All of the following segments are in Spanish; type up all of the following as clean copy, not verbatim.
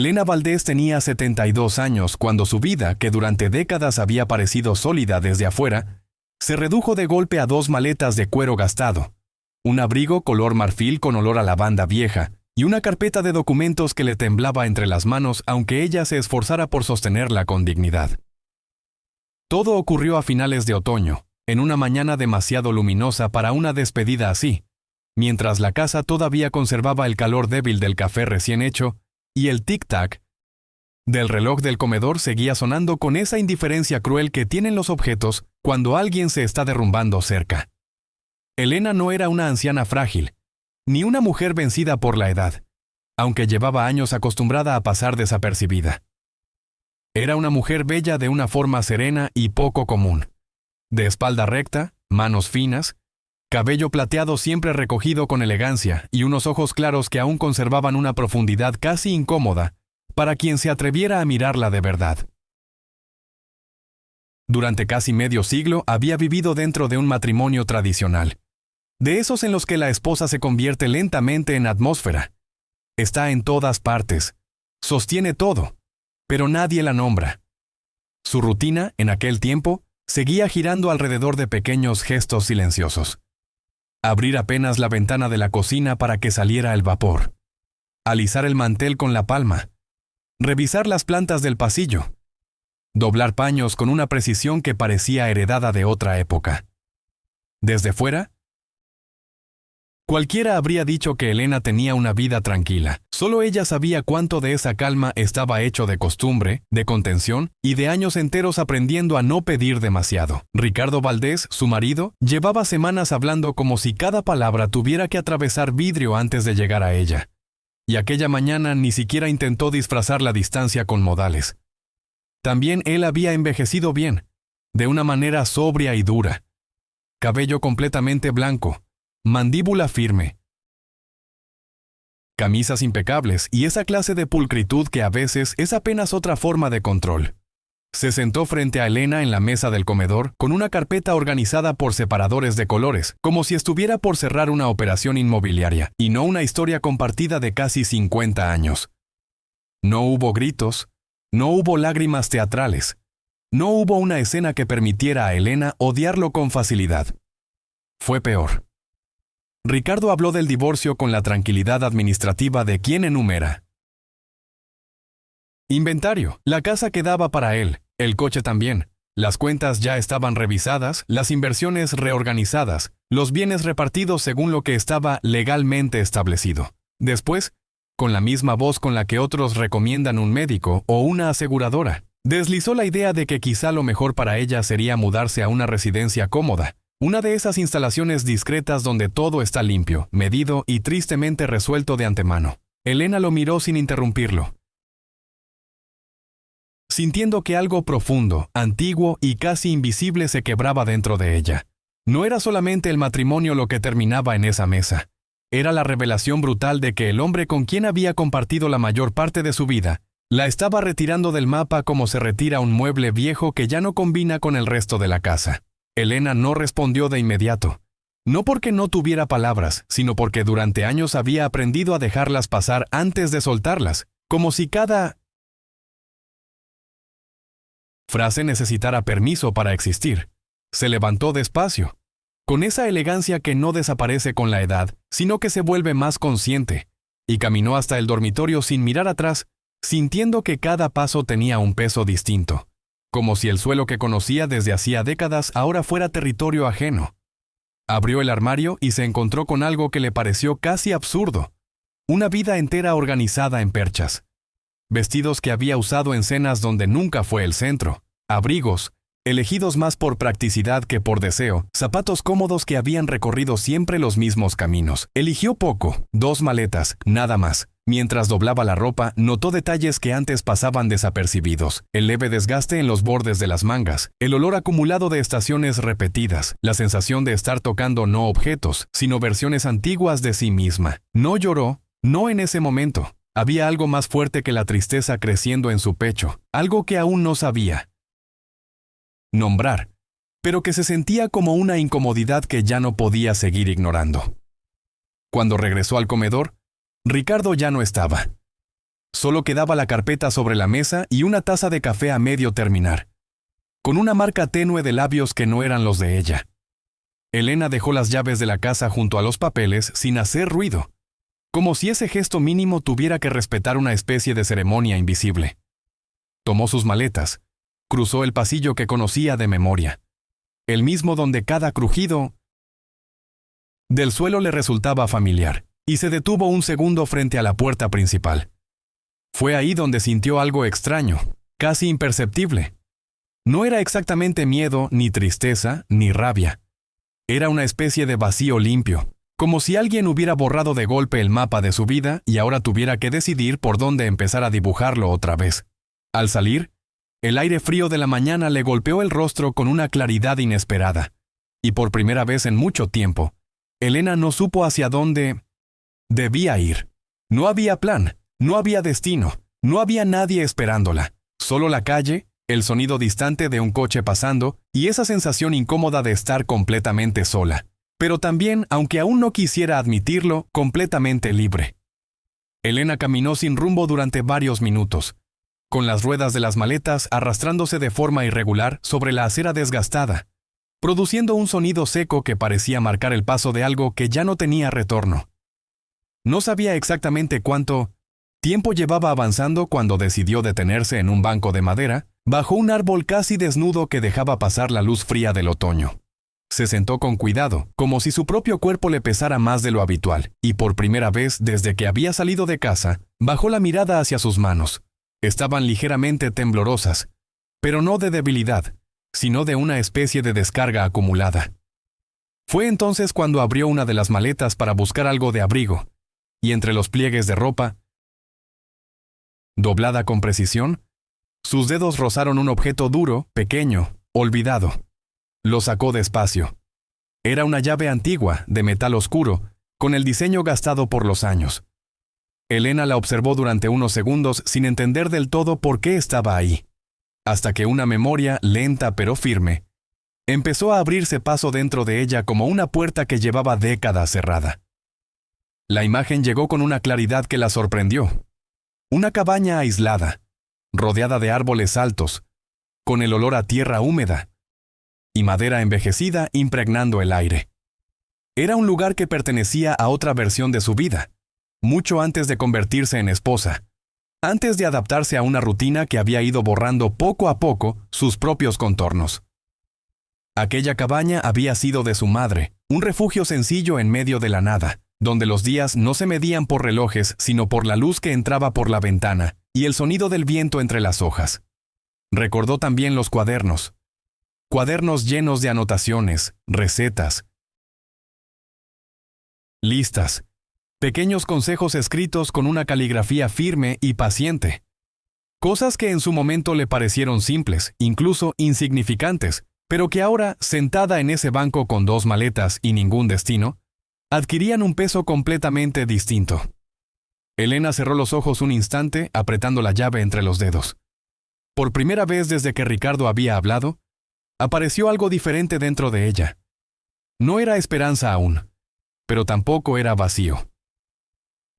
Elena Valdés tenía 72 años cuando su vida, que durante décadas había parecido sólida desde afuera, se redujo de golpe a 2 maletas de cuero gastado, un abrigo color marfil con olor a lavanda vieja y una carpeta de documentos que le temblaba entre las manos aunque ella se esforzara por sostenerla con dignidad. Todo ocurrió a finales de otoño, en una mañana demasiado luminosa para una despedida así, mientras la casa todavía conservaba el calor débil del café recién hecho y el tic-tac del reloj del comedor seguía sonando con esa indiferencia cruel que tienen los objetos cuando alguien se está derrumbando cerca. Elena no era una anciana frágil, ni una mujer vencida por la edad, aunque llevaba años acostumbrada a pasar desapercibida. Era una mujer bella de una forma serena y poco común, de espalda recta, manos finas, cabello plateado siempre recogido con elegancia y unos ojos claros que aún conservaban una profundidad casi incómoda para quien se atreviera a mirarla de verdad. Durante casi medio siglo había vivido dentro de un matrimonio tradicional, de esos en los que la esposa se convierte lentamente en atmósfera. Está en todas partes, sostiene todo, pero nadie la nombra. Su rutina, en aquel tiempo, seguía girando alrededor de pequeños gestos silenciosos. Abrir apenas la ventana de la cocina para que saliera el vapor. Alisar el mantel con la palma. Revisar las plantas del pasillo. Doblar paños con una precisión que parecía heredada de otra época. Desde fuera, cualquiera habría dicho que Elena tenía una vida tranquila. Solo ella sabía cuánto de esa calma estaba hecho de costumbre, de contención y de años enteros aprendiendo a no pedir demasiado. Ricardo Valdés, su marido, llevaba semanas hablando como si cada palabra tuviera que atravesar vidrio antes de llegar a ella. Y aquella mañana ni siquiera intentó disfrazar la distancia con modales. También él había envejecido bien, de una manera sobria y dura. Cabello completamente blanco, mandíbula firme, camisas impecables y esa clase de pulcritud que a veces es apenas otra forma de control. Se sentó frente a Elena en la mesa del comedor con una carpeta organizada por separadores de colores, como si estuviera por cerrar una operación inmobiliaria, y no una historia compartida de casi 50 años. No hubo gritos, no hubo lágrimas teatrales, no hubo una escena que permitiera a Elena odiarlo con facilidad. Fue peor. Ricardo habló del divorcio con la tranquilidad administrativa de quien enumera. Inventario, la casa quedaba para él, el coche también, las cuentas ya estaban revisadas, las inversiones reorganizadas, los bienes repartidos según lo que estaba legalmente establecido. Después, con la misma voz con la que otros recomiendan un médico o una aseguradora, deslizó la idea de que quizá lo mejor para ella sería mudarse a una residencia cómoda, una de esas instalaciones discretas donde todo está limpio, medido y tristemente resuelto de antemano. Elena lo miró sin interrumpirlo, sintiendo que algo profundo, antiguo y casi invisible se quebraba dentro de ella. No era solamente el matrimonio lo que terminaba en esa mesa. Era la revelación brutal de que el hombre con quien había compartido la mayor parte de su vida, la estaba retirando del mapa como se retira un mueble viejo que ya no combina con el resto de la casa. Elena no respondió de inmediato. No porque no tuviera palabras, sino porque durante años había aprendido a dejarlas pasar antes de soltarlas, como si cada frase necesitara permiso para existir. Se levantó despacio, con esa elegancia que no desaparece con la edad, sino que se vuelve más consciente, y caminó hasta el dormitorio sin mirar atrás, sintiendo que cada paso tenía un peso distinto, como si el suelo que conocía desde hacía décadas ahora fuera territorio ajeno. Abrió el armario y se encontró con algo que le pareció casi absurdo, una vida entera organizada en perchas. Vestidos que había usado en cenas donde nunca fue el centro, abrigos, elegidos más por practicidad que por deseo, zapatos cómodos que habían recorrido siempre los mismos caminos. Eligió poco, 2 maletas, nada más. Mientras doblaba la ropa, notó detalles que antes pasaban desapercibidos. El leve desgaste en los bordes de las mangas, el olor acumulado de estaciones repetidas, la sensación de estar tocando no objetos, sino versiones antiguas de sí misma. No lloró, no en ese momento. Había algo más fuerte que la tristeza creciendo en su pecho, algo que aún no sabía nombrar, pero que se sentía como una incomodidad que ya no podía seguir ignorando. Cuando regresó al comedor, Ricardo ya no estaba. Solo quedaba la carpeta sobre la mesa y una taza de café a medio terminar, con una marca tenue de labios que no eran los de ella. Elena dejó las llaves de la casa junto a los papeles sin hacer ruido, como si ese gesto mínimo tuviera que respetar una especie de ceremonia invisible. Tomó sus maletas, cruzó el pasillo que conocía de memoria, el mismo donde cada crujido del suelo le resultaba familiar, y se detuvo un segundo frente a la puerta principal. Fue ahí donde sintió algo extraño, casi imperceptible. No era exactamente miedo, ni tristeza, ni rabia. Era una especie de vacío limpio, como si alguien hubiera borrado de golpe el mapa de su vida y ahora tuviera que decidir por dónde empezar a dibujarlo otra vez. Al salir, el aire frío de la mañana le golpeó el rostro con una claridad inesperada, y por primera vez en mucho tiempo, Elena no supo hacia dónde debía ir. No había plan, no había destino, no había nadie esperándola, solo la calle, el sonido distante de un coche pasando y esa sensación incómoda de estar completamente sola, pero también, aunque aún no quisiera admitirlo, completamente libre. Elena caminó sin rumbo durante varios minutos, con las ruedas de las maletas arrastrándose de forma irregular sobre la acera desgastada, produciendo un sonido seco que parecía marcar el paso de algo que ya no tenía retorno. No sabía exactamente cuánto tiempo llevaba avanzando cuando decidió detenerse en un banco de madera, bajo un árbol casi desnudo que dejaba pasar la luz fría del otoño. Se sentó con cuidado, como si su propio cuerpo le pesara más de lo habitual, y por primera vez desde que había salido de casa, bajó la mirada hacia sus manos. Estaban ligeramente temblorosas, pero no de debilidad, sino de una especie de descarga acumulada. Fue entonces cuando abrió una de las maletas para buscar algo de abrigo, y entre los pliegues de ropa, doblada con precisión, sus dedos rozaron un objeto duro, pequeño, olvidado. Lo sacó despacio. Era una llave antigua, de metal oscuro, con el diseño gastado por los años. Elena la observó durante unos segundos sin entender del todo por qué estaba ahí, hasta que una memoria, lenta pero firme, empezó a abrirse paso dentro de ella como una puerta que llevaba décadas cerrada. La imagen llegó con una claridad que la sorprendió. Una cabaña aislada, rodeada de árboles altos, con el olor a tierra húmeda y madera envejecida impregnando el aire. Era un lugar que pertenecía a otra versión de su vida, mucho antes de convertirse en esposa, antes de adaptarse a una rutina que había ido borrando poco a poco sus propios contornos. Aquella cabaña había sido de su madre, un refugio sencillo en medio de la nada, donde los días no se medían por relojes, sino por la luz que entraba por la ventana y el sonido del viento entre las hojas. Recordó también los cuadernos llenos de anotaciones, recetas, listas, pequeños consejos escritos con una caligrafía firme y paciente. Cosas que en su momento le parecieron simples, incluso insignificantes, pero que ahora, sentada en ese banco con 2 maletas y ningún destino, adquirían un peso completamente distinto. Elena cerró los ojos un instante, apretando la llave entre los dedos. Por primera vez desde que Ricardo había hablado, apareció algo diferente dentro de ella. No era esperanza aún, pero tampoco era vacío.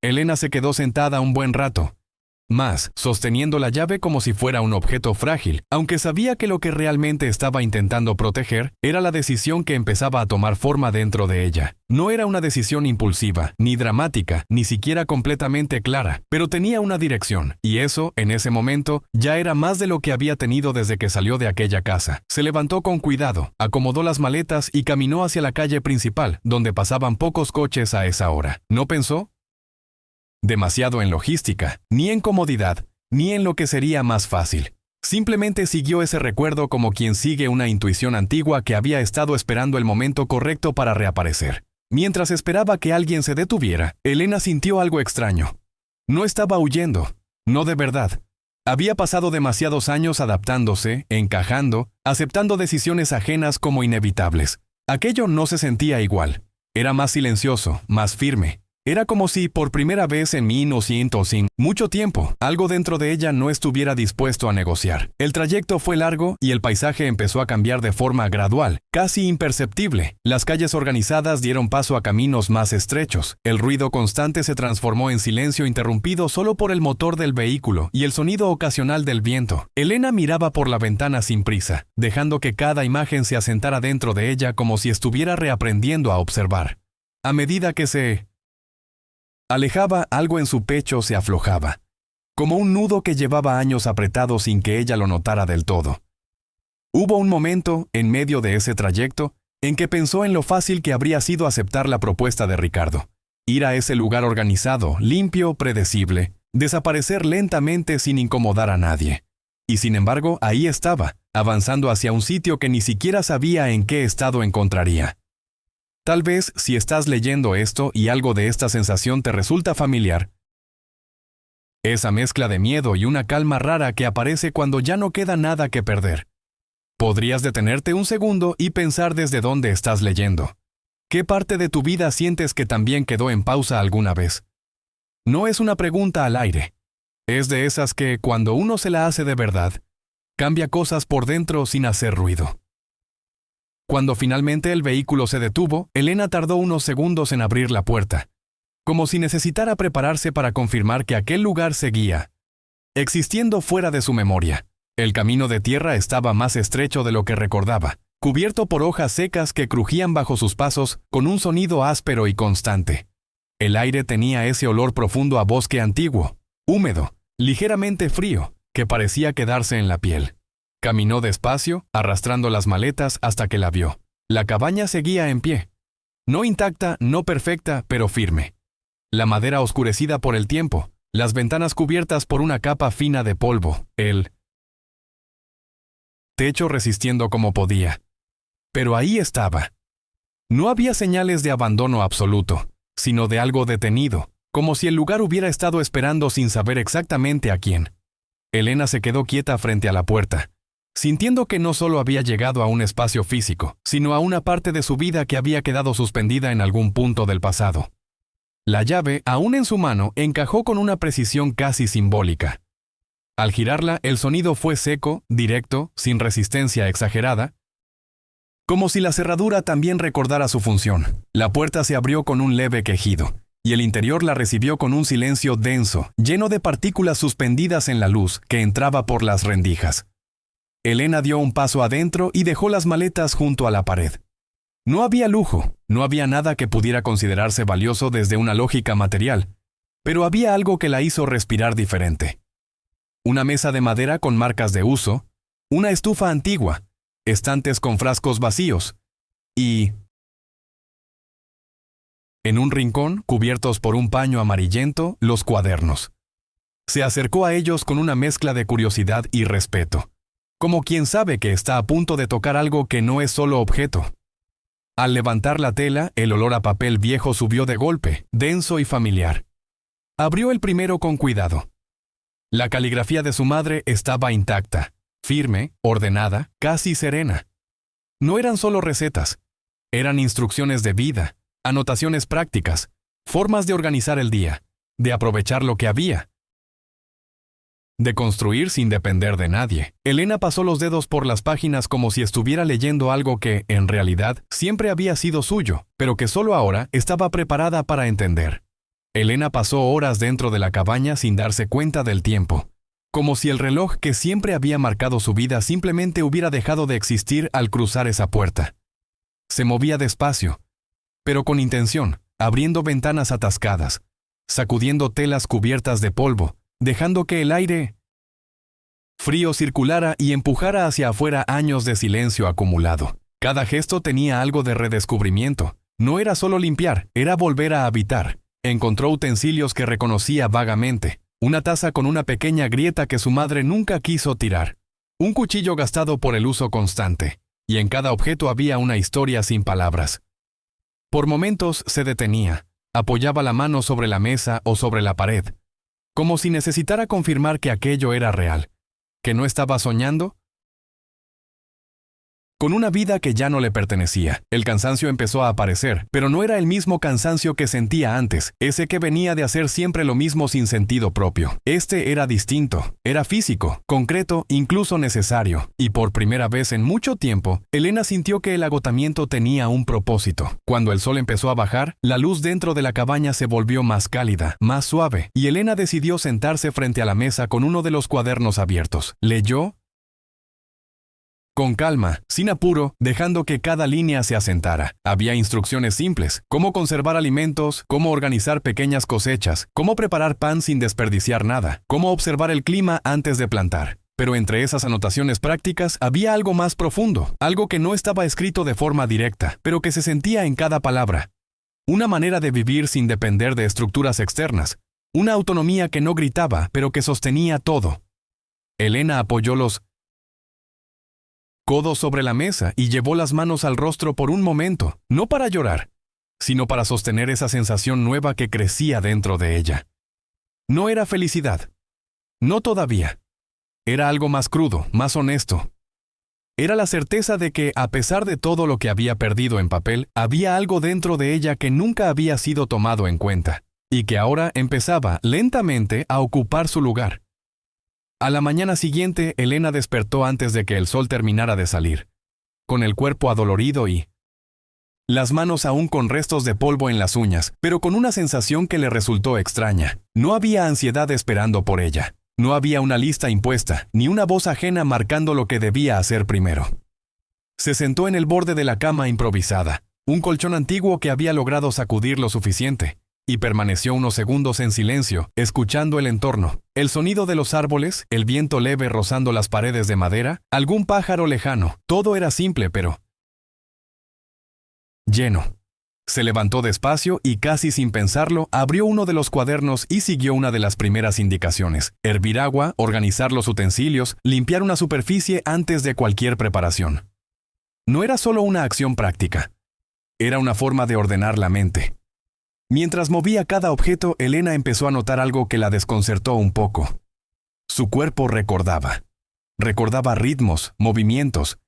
Elena se quedó sentada un buen rato, más, sosteniendo la llave como si fuera un objeto frágil, aunque sabía que lo que realmente estaba intentando proteger era la decisión que empezaba a tomar forma dentro de ella. No era una decisión impulsiva, ni dramática, ni siquiera completamente clara, pero tenía una dirección, y eso, en ese momento, ya era más de lo que había tenido desde que salió de aquella casa. Se levantó con cuidado, acomodó las maletas y caminó hacia la calle principal, donde pasaban pocos coches a esa hora. ¿No pensó demasiado en logística, ni en comodidad, ni en lo que sería más fácil? Simplemente siguió ese recuerdo como quien sigue una intuición antigua que había estado esperando el momento correcto para reaparecer. Mientras esperaba que alguien se detuviera, Elena sintió algo extraño. No estaba huyendo, no de verdad. Había pasado demasiados años adaptándose, encajando, aceptando decisiones ajenas como inevitables. Aquello no se sentía igual. Era más silencioso, más firme. Era como si, por primera vez en 1900 mucho tiempo, algo dentro de ella no estuviera dispuesto a negociar. El trayecto fue largo y el paisaje empezó a cambiar de forma gradual, casi imperceptible. Las calles organizadas dieron paso a caminos más estrechos. El ruido constante se transformó en silencio interrumpido solo por el motor del vehículo y el sonido ocasional del viento. Elena miraba por la ventana sin prisa, dejando que cada imagen se asentara dentro de ella como si estuviera reaprendiendo a observar. A medida que se alejaba, algo en su pecho se aflojaba, como un nudo que llevaba años apretado sin que ella lo notara del todo. Hubo un momento, en medio de ese trayecto, en que pensó en lo fácil que habría sido aceptar la propuesta de Ricardo. Ir a ese lugar organizado, limpio, predecible, desaparecer lentamente sin incomodar a nadie. Y sin embargo, ahí estaba, avanzando hacia un sitio que ni siquiera sabía en qué estado encontraría. Tal vez, si estás leyendo esto y algo de esta sensación te resulta familiar, esa mezcla de miedo y una calma rara que aparece cuando ya no queda nada que perder. Podrías detenerte un segundo y pensar desde dónde estás leyendo. ¿Qué parte de tu vida sientes que también quedó en pausa alguna vez? No es una pregunta al aire. Es de esas que, cuando uno se la hace de verdad, cambia cosas por dentro sin hacer ruido. Cuando finalmente el vehículo se detuvo, Elena tardó unos segundos en abrir la puerta, como si necesitara prepararse para confirmar que aquel lugar seguía existiendo fuera de su memoria. El camino de tierra estaba más estrecho de lo que recordaba, cubierto por hojas secas que crujían bajo sus pasos con un sonido áspero y constante. El aire tenía ese olor profundo a bosque antiguo, húmedo, ligeramente frío, que parecía quedarse en la piel. Caminó despacio, arrastrando las maletas hasta que la vio. La cabaña seguía en pie. No intacta, no perfecta, pero firme. La madera oscurecida por el tiempo, las ventanas cubiertas por una capa fina de polvo, el techo resistiendo como podía. Pero ahí estaba. No había señales de abandono absoluto, sino de algo detenido, como si el lugar hubiera estado esperando sin saber exactamente a quién. Elena se quedó quieta frente a la puerta, sintiendo que no solo había llegado a un espacio físico, sino a una parte de su vida que había quedado suspendida en algún punto del pasado. La llave, aún en su mano, encajó con una precisión casi simbólica. Al girarla, el sonido fue seco, directo, sin resistencia exagerada, como si la cerradura también recordara su función. La puerta se abrió con un leve quejido, y el interior la recibió con un silencio denso, lleno de partículas suspendidas en la luz que entraba por las rendijas. Elena dio un paso adentro y dejó las maletas junto a la pared. No había lujo, no había nada que pudiera considerarse valioso desde una lógica material, pero había algo que la hizo respirar diferente. Una mesa de madera con marcas de uso, una estufa antigua, estantes con frascos vacíos, y en un rincón, cubiertos por un paño amarillento, los cuadernos. Se acercó a ellos con una mezcla de curiosidad y respeto, como quien sabe que está a punto de tocar algo que no es solo objeto. Al levantar la tela, el olor a papel viejo subió de golpe, denso y familiar. Abrió el primero con cuidado. La caligrafía de su madre estaba intacta, firme, ordenada, casi serena. No eran solo recetas, eran instrucciones de vida, anotaciones prácticas, formas de organizar el día, de aprovechar lo que había, de construir sin depender de nadie. Elena pasó los dedos por las páginas como si estuviera leyendo algo que, en realidad, siempre había sido suyo, pero que solo ahora estaba preparada para entender. Elena pasó horas dentro de la cabaña sin darse cuenta del tiempo, como si el reloj que siempre había marcado su vida simplemente hubiera dejado de existir al cruzar esa puerta. Se movía despacio, pero con intención, abriendo ventanas atascadas, sacudiendo telas cubiertas de polvo, dejando que el aire frío circulara y empujara hacia afuera años de silencio acumulado. Cada gesto tenía algo de redescubrimiento. No era solo limpiar, era volver a habitar. Encontró utensilios que reconocía vagamente. Una taza con una pequeña grieta que su madre nunca quiso tirar. Un cuchillo gastado por el uso constante. Y en cada objeto había una historia sin palabras. Por momentos se detenía, apoyaba la mano sobre la mesa o sobre la pared, como si necesitara confirmar que aquello era real, que no estaba soñando. con una vida que ya no le pertenecía. El cansancio empezó a aparecer, pero no era el mismo cansancio que sentía antes, ese que venía de hacer siempre lo mismo sin sentido propio. Este era distinto, era físico, concreto, incluso necesario. Y por primera vez en mucho tiempo, Elena sintió que el agotamiento tenía un propósito. Cuando el sol empezó a bajar, la luz dentro de la cabaña se volvió más cálida, más suave, y Elena decidió sentarse frente a la mesa con uno de los cuadernos abiertos. Leyó con calma, sin apuro, dejando que cada línea se asentara. Había instrucciones simples: cómo conservar alimentos, cómo organizar pequeñas cosechas, cómo preparar pan sin desperdiciar nada, cómo observar el clima antes de plantar. Pero entre esas anotaciones prácticas había algo más profundo, algo que no estaba escrito de forma directa, pero que se sentía en cada palabra. Una manera de vivir sin depender de estructuras externas, una autonomía que no gritaba, pero que sostenía todo. Elena apoyó los codos sobre la mesa y llevó las manos al rostro por un momento, no para llorar, sino para sostener esa sensación nueva que crecía dentro de ella. No era felicidad. No todavía. Era algo más crudo, más honesto. Era la certeza de que, a pesar de todo lo que había perdido en papel, había algo dentro de ella que nunca había sido tomado en cuenta, y que ahora empezaba, lentamente, a ocupar su lugar. A la mañana siguiente, Elena despertó antes de que el sol terminara de salir, con el cuerpo adolorido y las manos aún con restos de polvo en las uñas, pero con una sensación que le resultó extraña. No había ansiedad esperando por ella. No había una lista impuesta, ni una voz ajena marcando lo que debía hacer primero. Se sentó en el borde de la cama improvisada, un colchón antiguo que había logrado sacudir lo suficiente, y permaneció unos segundos en silencio, escuchando el entorno, el sonido de los árboles, el viento leve rozando las paredes de madera, algún pájaro lejano. Todo era simple, pero lleno. Se levantó despacio y, casi sin pensarlo, abrió uno de los cuadernos y siguió una de las primeras indicaciones: hervir agua, organizar los utensilios, limpiar una superficie antes de cualquier preparación. No era solo una acción práctica. Era una forma de ordenar la mente. Mientras movía cada objeto, Elena empezó a notar algo que la desconcertó un poco. Su cuerpo recordaba. Recordaba ritmos, movimientos,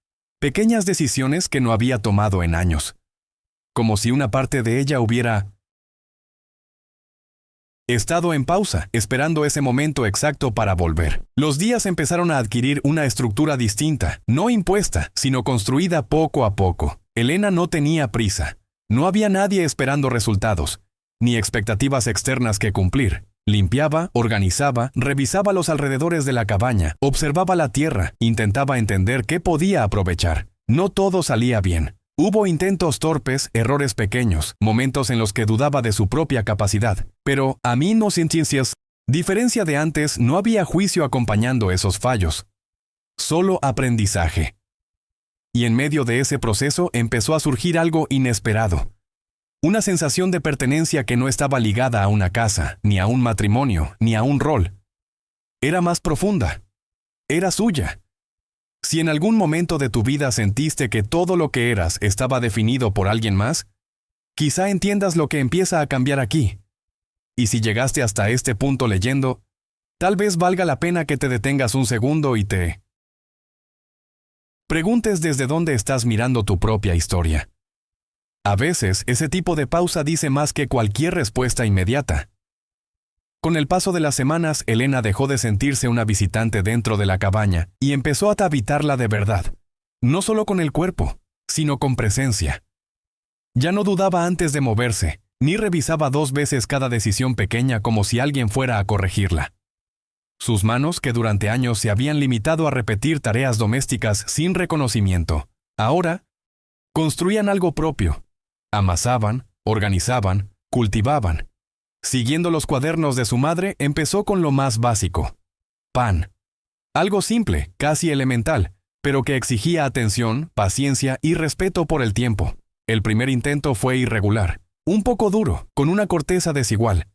pequeñas decisiones que no había tomado en años. Como si una parte de ella hubiera estado en pausa, esperando ese momento exacto para volver. Los días empezaron a adquirir una estructura distinta, no impuesta, sino construida poco a poco. Elena no tenía prisa. No había nadie esperando resultados, ni expectativas externas que cumplir. Limpiaba, organizaba, revisaba los alrededores de la cabaña, observaba la tierra, intentaba entender qué podía aprovechar. No todo salía bien. Hubo intentos torpes, errores pequeños, momentos en los que dudaba de su propia capacidad. Pero, a mí no sentencias. Diferencia de antes, no había juicio acompañando esos fallos. Solo aprendizaje. Y en medio de ese proceso empezó a surgir algo inesperado. Una sensación de pertenencia que no estaba ligada a una casa, ni a un matrimonio, ni a un rol. Era más profunda. Era suya. Si en algún momento de tu vida sentiste que todo lo que eras estaba definido por alguien más, quizá entiendas lo que empieza a cambiar aquí. Y si llegaste hasta este punto leyendo, tal vez valga la pena que te detengas un segundo y te preguntes desde dónde estás mirando tu propia historia. A veces, ese tipo de pausa dice más que cualquier respuesta inmediata. Con el paso de las semanas, Elena dejó de sentirse una visitante dentro de la cabaña y empezó a habitarla de verdad. No solo con el cuerpo, sino con presencia. Ya no dudaba antes de moverse, ni revisaba 2 veces cada decisión pequeña como si alguien fuera a corregirla. Sus manos, que durante años se habían limitado a repetir tareas domésticas sin reconocimiento, ahora construían algo propio. Amasaban, organizaban, cultivaban. Siguiendo los cuadernos de su madre, empezó con lo más básico: pan. Algo simple, casi elemental, pero que exigía atención, paciencia y respeto por el tiempo. El primer intento fue irregular, un poco duro, con una corteza desigual.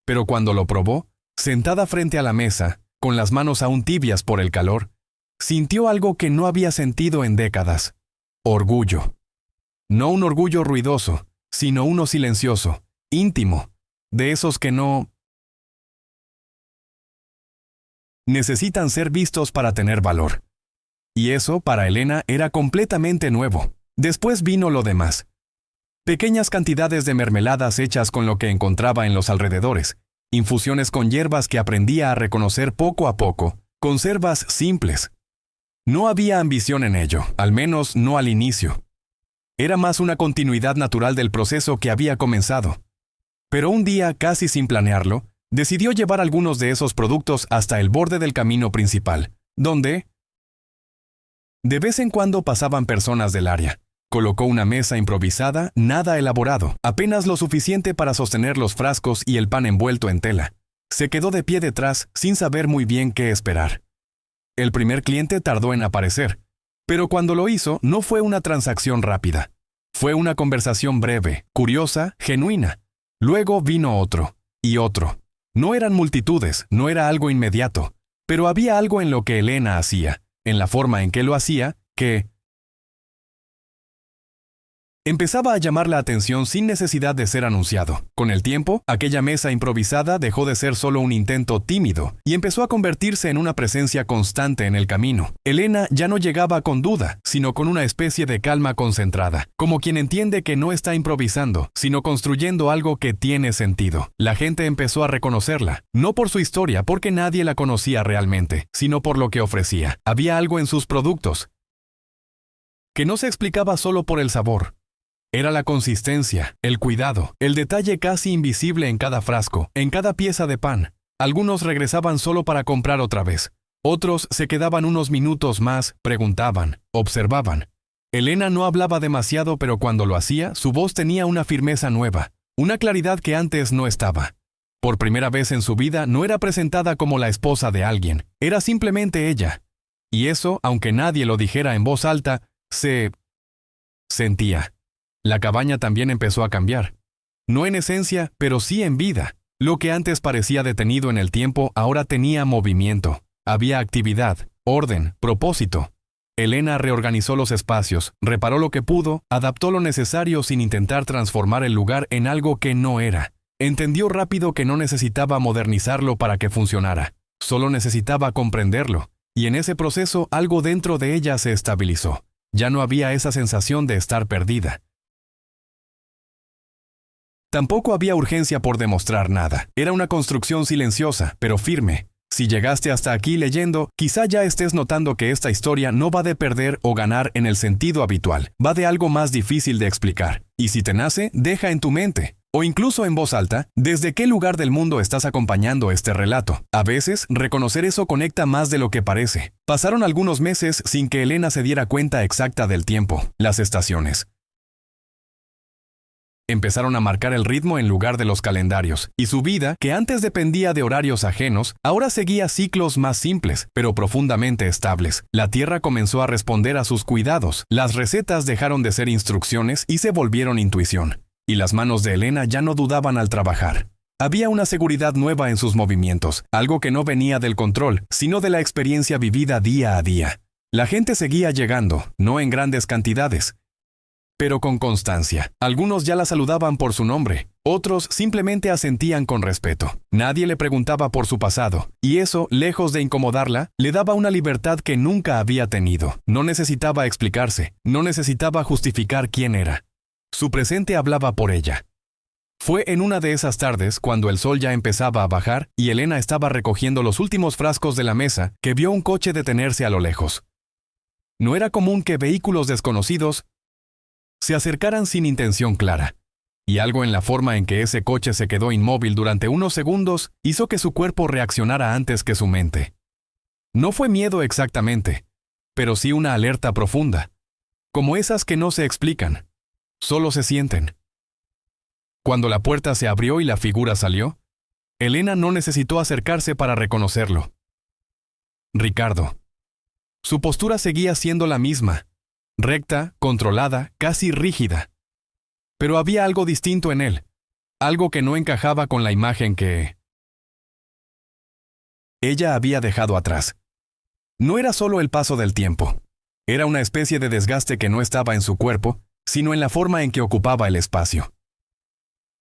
Pero cuando lo probó, sentada frente a la mesa, con las manos aún tibias por el calor, sintió algo que no había sentido en décadas: orgullo. No un orgullo ruidoso, sino uno silencioso, íntimo, de esos que no necesitan ser vistos para tener valor. Y eso, para Elena, era completamente nuevo. Después vino lo demás. Pequeñas cantidades de mermeladas hechas con lo que encontraba en los alrededores, infusiones con hierbas que aprendía a reconocer poco a poco, conservas simples. No había ambición en ello, al menos no al inicio. Era más una continuidad natural del proceso que había comenzado. Pero un día, casi sin planearlo, decidió llevar algunos de esos productos hasta el borde del camino principal, donde de vez en cuando pasaban personas del área. Colocó una mesa improvisada, nada elaborado, apenas lo suficiente para sostener los frascos y el pan envuelto en tela. Se quedó de pie detrás, sin saber muy bien qué esperar. El primer cliente tardó en aparecer, pero cuando lo hizo no fue una transacción rápida. Fue una conversación breve, curiosa, genuina. Luego vino otro, y otro. No eran multitudes, no era algo inmediato, pero había algo en lo que Elena hacía, en la forma en que lo hacía, que empezaba a llamar la atención sin necesidad de ser anunciado. Con el tiempo, aquella mesa improvisada dejó de ser solo un intento tímido y empezó a convertirse en una presencia constante en el camino. Elena ya no llegaba con duda, sino con una especie de calma concentrada, como quien entiende que no está improvisando, sino construyendo algo que tiene sentido. La gente empezó a reconocerla, no por su historia, porque nadie la conocía realmente, sino por lo que ofrecía. Había algo en sus productos que no se explicaba solo por el sabor. Era la consistencia, el cuidado, el detalle casi invisible en cada frasco, en cada pieza de pan. Algunos regresaban solo para comprar otra vez. Otros se quedaban unos minutos más, preguntaban, observaban. Elena no hablaba demasiado, pero cuando lo hacía, su voz tenía una firmeza nueva, una claridad que antes no estaba. Por primera vez en su vida no era presentada como la esposa de alguien, era simplemente ella. Y eso, aunque nadie lo dijera en voz alta, se sentía. La cabaña también empezó a cambiar. No en esencia, pero sí en vida. Lo que antes parecía detenido en el tiempo ahora tenía movimiento. Había actividad, orden, propósito. Elena reorganizó los espacios, reparó lo que pudo, adaptó lo necesario sin intentar transformar el lugar en algo que no era. Entendió rápido que no necesitaba modernizarlo para que funcionara. Solo necesitaba comprenderlo. Y en ese proceso algo dentro de ella se estabilizó. Ya no había esa sensación de estar perdida. Tampoco había urgencia por demostrar nada. Era una construcción silenciosa, pero firme. Si llegaste hasta aquí leyendo, quizá ya estés notando que esta historia no va de perder o ganar en el sentido habitual. Va de algo más difícil de explicar. Y si te nace, deja en tu mente, o incluso en voz alta, desde qué lugar del mundo estás acompañando este relato. A veces, reconocer eso conecta más de lo que parece. Pasaron algunos meses sin que Elena se diera cuenta exacta del tiempo, las estaciones. Empezaron a marcar el ritmo en lugar de los calendarios, y su vida, que antes dependía de horarios ajenos, ahora seguía ciclos más simples, pero profundamente estables. La tierra comenzó a responder a sus cuidados, las recetas dejaron de ser instrucciones y se volvieron intuición. Y las manos de Elena ya no dudaban al trabajar. Había una seguridad nueva en sus movimientos, algo que no venía del control, sino de la experiencia vivida día a día. La gente seguía llegando, no en grandes cantidades, pero con constancia. Algunos ya la saludaban por su nombre, otros simplemente asentían con respeto. Nadie le preguntaba por su pasado, y eso, lejos de incomodarla, le daba una libertad que nunca había tenido. No necesitaba explicarse, no necesitaba justificar quién era. Su presente hablaba por ella. Fue en una de esas tardes, cuando el sol ya empezaba a bajar y Elena estaba recogiendo los últimos frascos de la mesa, que vio un coche detenerse a lo lejos. No era común que vehículos desconocidos se acercaran sin intención clara, y algo en la forma en que ese coche se quedó inmóvil durante unos segundos hizo que su cuerpo reaccionara antes que su mente. No fue miedo exactamente, pero sí una alerta profunda, como esas que no se explican, solo se sienten. Cuando la puerta se abrió y la figura salió, Elena no necesitó acercarse para reconocerlo. Ricardo. Su postura seguía siendo la misma, recta, controlada, casi rígida. Pero había algo distinto en él, algo que no encajaba con la imagen que ella había dejado atrás. No era solo el paso del tiempo, era una especie de desgaste que no estaba en su cuerpo, sino en la forma en que ocupaba el espacio.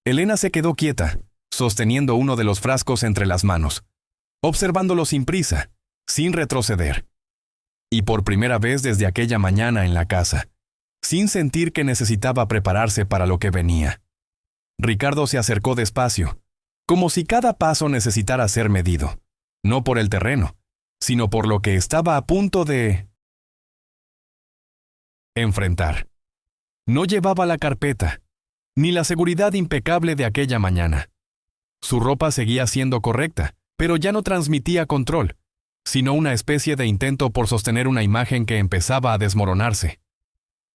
Elena se quedó quieta, sosteniendo uno de los frascos entre las manos, observándolo sin prisa, sin retroceder. Y por primera vez desde aquella mañana en la casa, sin sentir que necesitaba prepararse para lo que venía. Ricardo se acercó despacio, como si cada paso necesitara ser medido, no por el terreno, sino por lo que estaba a punto de enfrentar. No llevaba la carpeta, ni la seguridad impecable de aquella mañana. Su ropa seguía siendo correcta, pero ya no transmitía control, sino una especie de intento por sostener una imagen que empezaba a desmoronarse.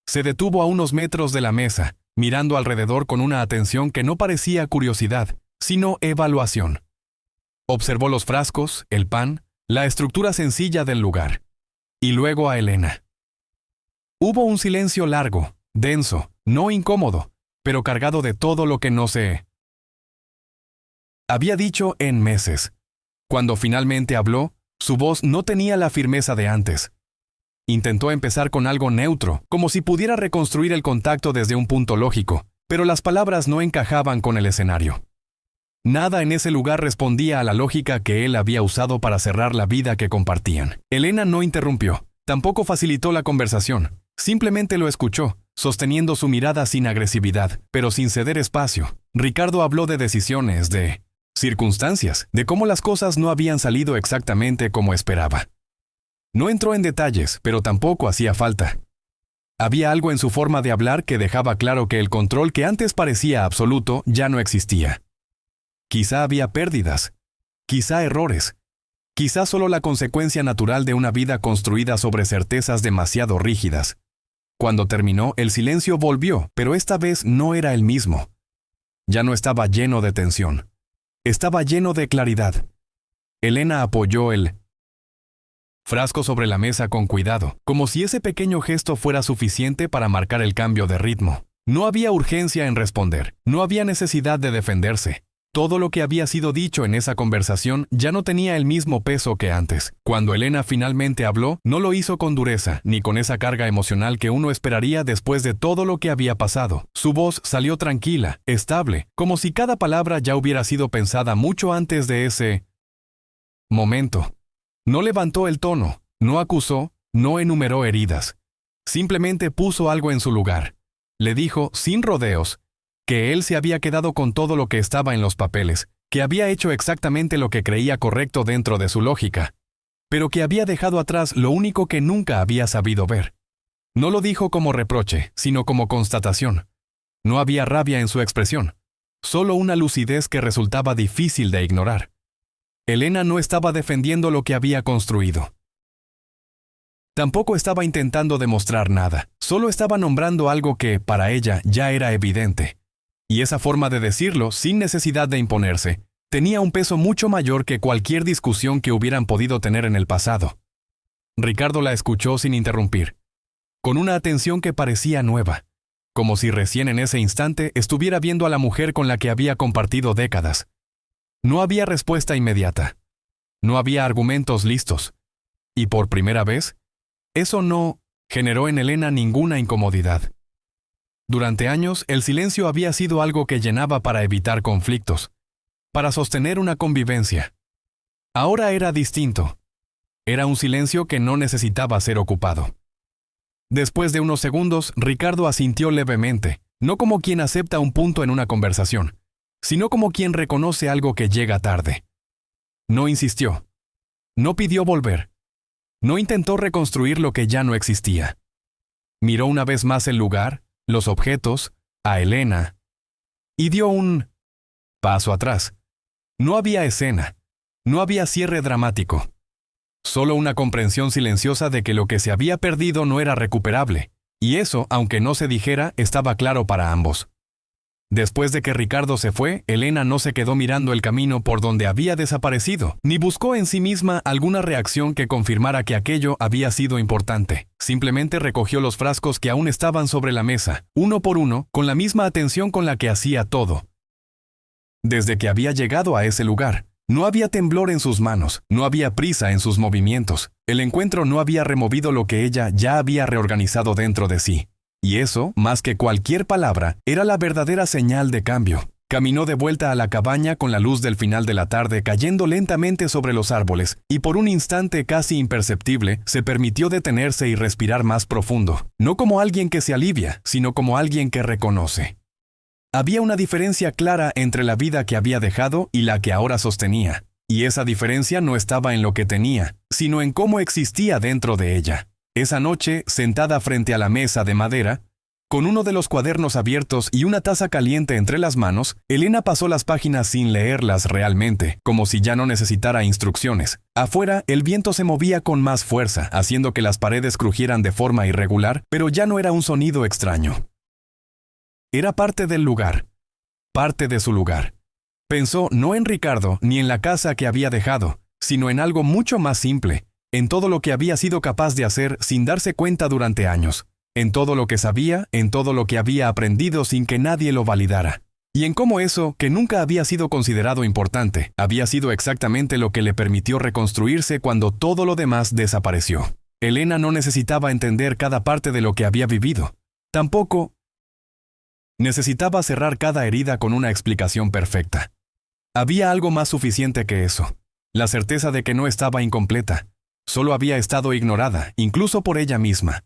Se detuvo a unos metros de la mesa, mirando alrededor con una atención que no parecía curiosidad, sino evaluación. Observó los frascos, el pan, la estructura sencilla del lugar, y luego a Elena. Hubo un silencio largo, denso, no incómodo, pero cargado de todo lo que no se había dicho en meses. Cuando finalmente habló, su voz no tenía la firmeza de antes. Intentó empezar con algo neutro, como si pudiera reconstruir el contacto desde un punto lógico, pero las palabras no encajaban con el escenario. Nada en ese lugar respondía a la lógica que él había usado para cerrar la vida que compartían. Elena no interrumpió, tampoco facilitó la conversación, simplemente lo escuchó, sosteniendo su mirada sin agresividad, pero sin ceder espacio. Ricardo habló de decisiones, de circunstancias, de cómo las cosas no habían salido exactamente como esperaba. No entró en detalles, pero tampoco hacía falta. Había algo en su forma de hablar que dejaba claro que el control que antes parecía absoluto ya no existía. Quizá había pérdidas, quizá errores, quizá solo la consecuencia natural de una vida construida sobre certezas demasiado rígidas. Cuando terminó, el silencio volvió, pero esta vez no era el mismo. Ya no estaba lleno de tensión. Estaba lleno de claridad. Elena apoyó el frasco sobre la mesa con cuidado, como si ese pequeño gesto fuera suficiente para marcar el cambio de ritmo. No había urgencia en responder, no había necesidad de defenderse. Todo lo que había sido dicho en esa conversación ya no tenía el mismo peso que antes. Cuando Elena finalmente habló, no lo hizo con dureza, ni con esa carga emocional que uno esperaría después de todo lo que había pasado. Su voz salió tranquila, estable, como si cada palabra ya hubiera sido pensada mucho antes de ese momento. No levantó el tono, no acusó, no enumeró heridas. Simplemente puso algo en su lugar. Le dijo, sin rodeos, que él se había quedado con todo lo que estaba en los papeles, que había hecho exactamente lo que creía correcto dentro de su lógica, pero que había dejado atrás lo único que nunca había sabido ver. No lo dijo como reproche, sino como constatación. No había rabia en su expresión, solo una lucidez que resultaba difícil de ignorar. Elena no estaba defendiendo lo que había construido. Tampoco estaba intentando demostrar nada, solo estaba nombrando algo que, para ella, ya era evidente. Y esa forma de decirlo, sin necesidad de imponerse, tenía un peso mucho mayor que cualquier discusión que hubieran podido tener en el pasado. Ricardo la escuchó sin interrumpir, con una atención que parecía nueva, como si recién en ese instante estuviera viendo a la mujer con la que había compartido décadas. No había respuesta inmediata. No había argumentos listos. Y por primera vez, eso no generó en Elena ninguna incomodidad. Durante años, el silencio había sido algo que llenaba para evitar conflictos, para sostener una convivencia. Ahora era distinto. Era un silencio que no necesitaba ser ocupado. Después de unos segundos, Ricardo asintió levemente, no como quien acepta un punto en una conversación, sino como quien reconoce algo que llega tarde. No insistió. No pidió volver. No intentó reconstruir lo que ya no existía. Miró una vez más el lugar, los objetos, a Elena, y dio un paso atrás. No había escena, no había cierre dramático. Solo una comprensión silenciosa de que lo que se había perdido no era recuperable, y eso, aunque no se dijera, estaba claro para ambos. Después de que Ricardo se fue, Elena no se quedó mirando el camino por donde había desaparecido, ni buscó en sí misma alguna reacción que confirmara que aquello había sido importante. Simplemente recogió los frascos que aún estaban sobre la mesa, uno por uno, con la misma atención con la que hacía todo. Desde que había llegado a ese lugar, no había temblor en sus manos, no había prisa en sus movimientos. El encuentro no había removido lo que ella ya había reorganizado dentro de sí. Y eso, más que cualquier palabra, era la verdadera señal de cambio. Caminó de vuelta a la cabaña con la luz del final de la tarde cayendo lentamente sobre los árboles, y por un instante casi imperceptible se permitió detenerse y respirar más profundo, no como alguien que se alivia, sino como alguien que reconoce. Había una diferencia clara entre la vida que había dejado y la que ahora sostenía, y esa diferencia no estaba en lo que tenía, sino en cómo existía dentro de ella. Esa noche, sentada frente a la mesa de madera, con uno de los cuadernos abiertos y una taza caliente entre las manos, Elena pasó las páginas sin leerlas realmente, como si ya no necesitara instrucciones. Afuera, el viento se movía con más fuerza, haciendo que las paredes crujieran de forma irregular, pero ya no era un sonido extraño. Era parte del lugar, parte de su lugar. Pensó no en Ricardo ni en la casa que había dejado, sino en algo mucho más simple, en todo lo que había sido capaz de hacer sin darse cuenta durante años. En todo lo que sabía, en todo lo que había aprendido sin que nadie lo validara. Y en cómo eso, que nunca había sido considerado importante, había sido exactamente lo que le permitió reconstruirse cuando todo lo demás desapareció. Elena no necesitaba entender cada parte de lo que había vivido. Tampoco necesitaba cerrar cada herida con una explicación perfecta. Había algo más suficiente que eso. La certeza de que no estaba incompleta. Solo había estado ignorada, incluso por ella misma.